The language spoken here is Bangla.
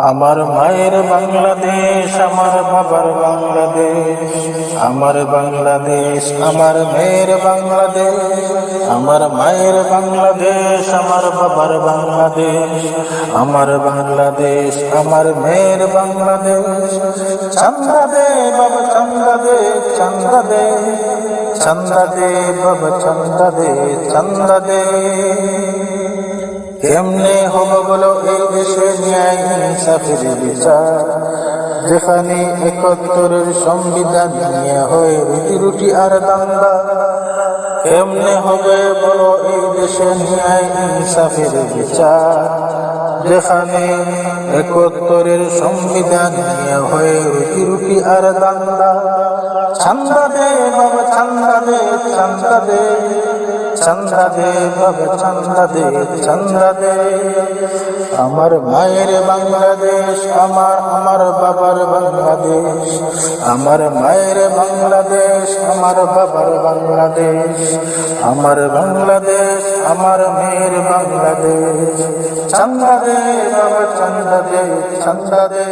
আমার মায়ের বাংলাদেশ, আমার বাবার বাংলাদেশ, আমার বাংলাদেশ, আমার মেয়ের বাংলাদেশ, আমার মায়ের বাংলাদেশ, আমার বাবার বাংলাদেশ, আমার বাংলাদেশ, আমার মেয়ের বাংলাদেশ। চান্দা দে বাবা চান্দা দে, চান্দা দে, চান্দা দে বাবা চান্দা দে, চান্দা দে। কেমনে হলো বলো এই দেশে ন্যায় ইনসাফের বিচার, যেখানে ৭১-এর সংবিধান নিয়ে হয় রুটি রুটি আর দাঙ্গা। কেমনে হবে বলো এই দেশে ন্যায় ইনসাফের বিচার, যেখানে ৭১-এর সংবিধান নিয়ে হয় রুটি রুটি আর দাঙ্গা। চান্দা দে বাবা চান্দা দে, চান্দা দে, চান্দা দে বাবা চান্দা দে, চান্দা দে। আমার মায়ের বাংলাদেশ, আমার বাবার বাংলাদেশ, আমার মায়ের বাংলাদেশ, আমার বাবার বাংলাদেশ, আমার বাংলাদেশ, আমার মেয়ের বাংলাদেশ। চান্দা দে বাবা চান্দা দে, চান্দা দে।